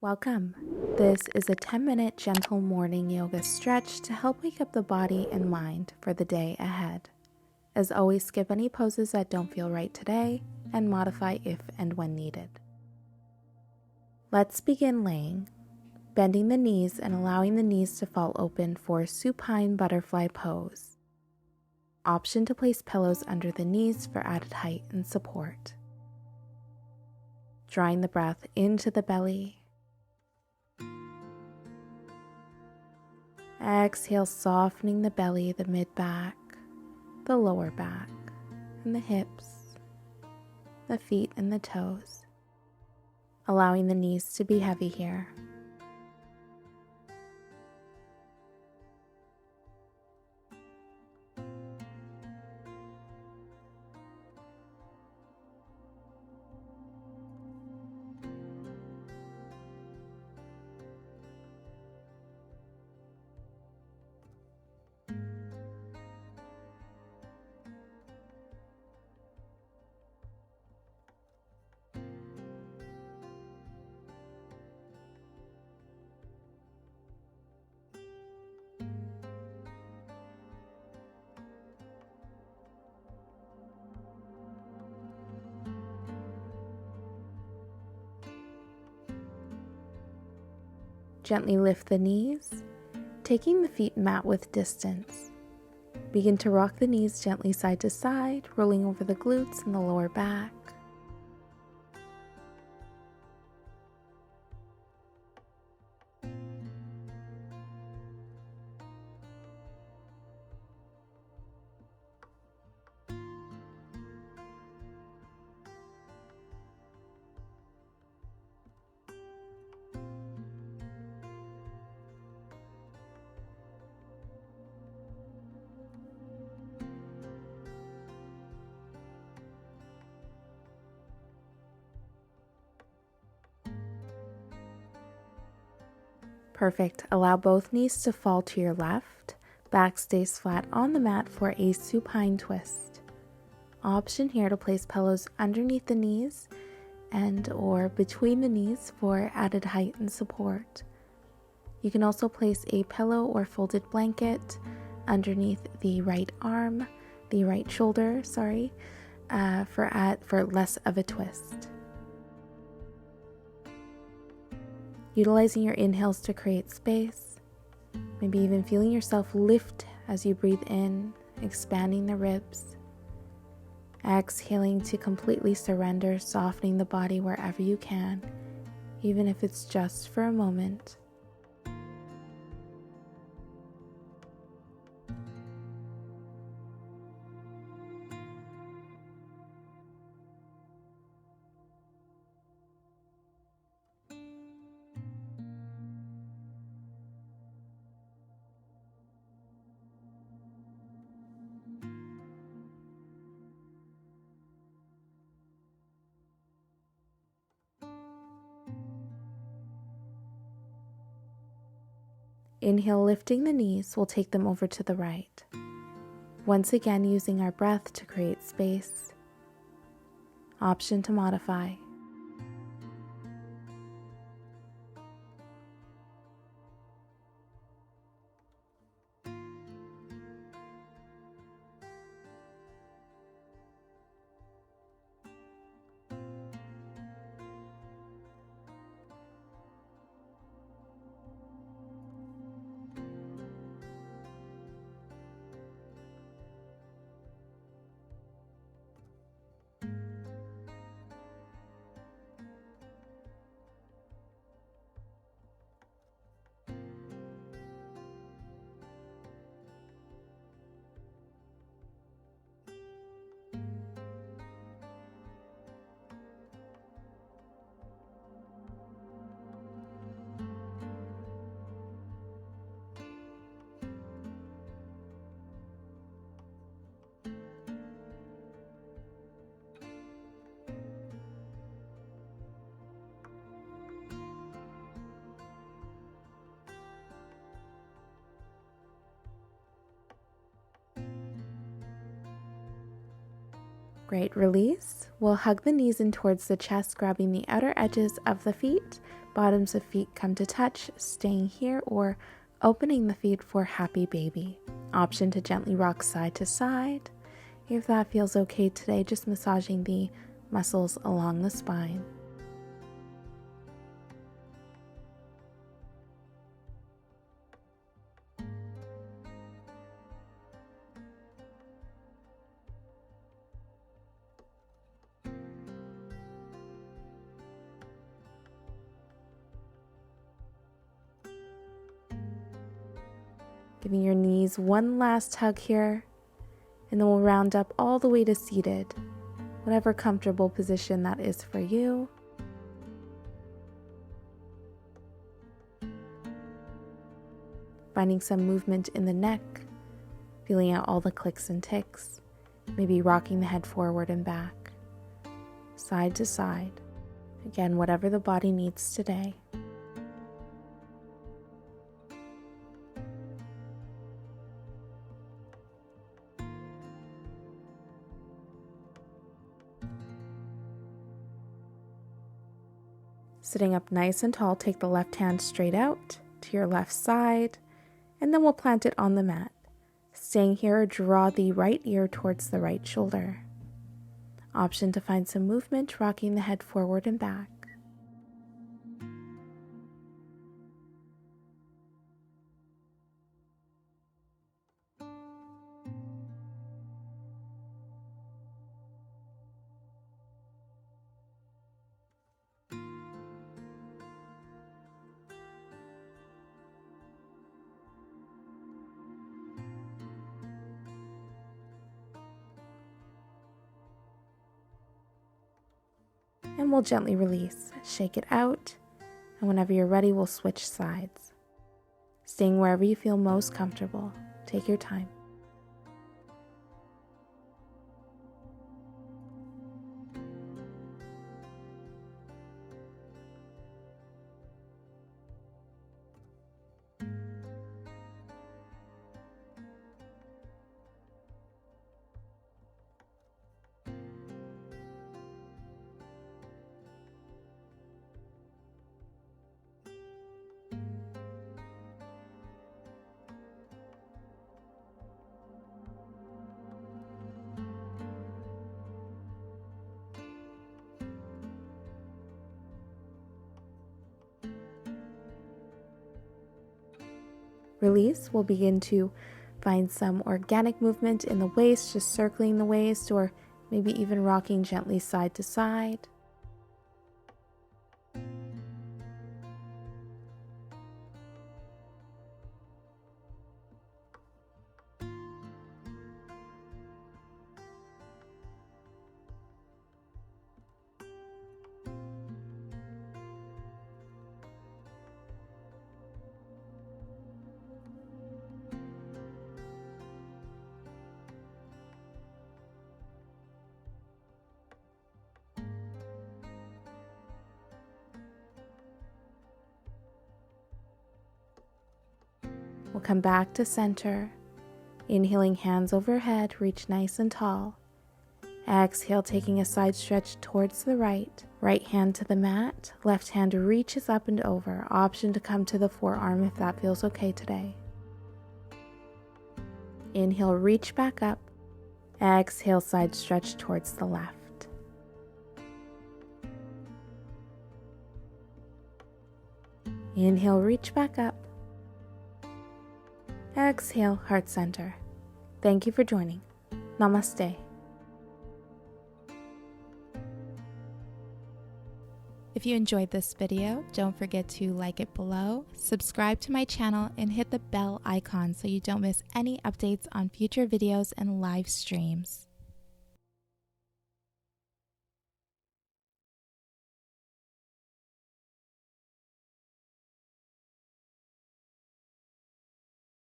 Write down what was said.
Welcome. This is a 10-minute gentle morning yoga stretch to help wake up the body and mind for the day ahead. As always, skip any poses that don't feel right today and modify if and when needed. Let's begin laying, bending the knees and allowing the knees to fall open for supine butterfly pose. Option to place pillows under the knees for added height and support. Drawing the breath into the belly. Exhale, softening the belly, the mid-back, the lower back, and the hips, the feet and the toes, allowing the knees to be heavy here. Gently lift the knees, taking the feet mat width distance. Begin to rock the knees gently side to side, rolling over the glutes and the lower back. Perfect. Allow both knees to fall to your left. Back stays flat on the mat for a supine twist. Option here to place pillows underneath the knees and or between the knees for added height and support. You can also place a pillow or folded blanket underneath the right arm, the right shoulder, for less of a twist. Utilizing your inhales to create space, maybe even feeling yourself lift as you breathe in, expanding the ribs. Exhaling to completely surrender, softening the body wherever you can, even if it's just for a moment. Inhale, lifting the knees, we'll take them over to the right. Once again, using our breath to create space. Option to modify. Great, release. We'll hug the knees in towards the chest, grabbing the outer edges of the feet, Bottoms of feet come to touch, staying here or opening the feet for happy baby. Option to gently rock side to side. If that feels okay today, just massaging the muscles along the spine. Giving your knees one last hug here, and then we'll round up all the way to seated, whatever comfortable position that is for you. Finding some movement in the neck, feeling out all the clicks and ticks, maybe rocking the head forward and back, side to side. Again, whatever the body needs today. Sitting up nice and tall, take the left hand straight out to your left side, and then we'll plant it on the mat. Staying here, draw the right ear towards the right shoulder. Option to find some movement, rocking the head forward and back. And we'll gently release, shake it out, and whenever you're ready, we'll switch sides. Staying wherever you feel most comfortable. Take your time. Release, we'll begin to find some organic movement in the waist, just circling the waist or maybe even rocking gently side to side. We'll come back to center. Inhaling, hands overhead, reach nice and tall. Exhale, taking a side stretch towards the right. Right hand to the mat, left hand reaches up and over. Option to come to the forearm if that feels okay today. Inhale, reach back up. Exhale, side stretch towards the left. Inhale, reach back up. Exhale, heart center. Thank you for joining. Namaste. If you enjoyed this video, don't forget to like it below, subscribe to my channel, and hit the bell icon so you don't miss any updates on future videos and live streams.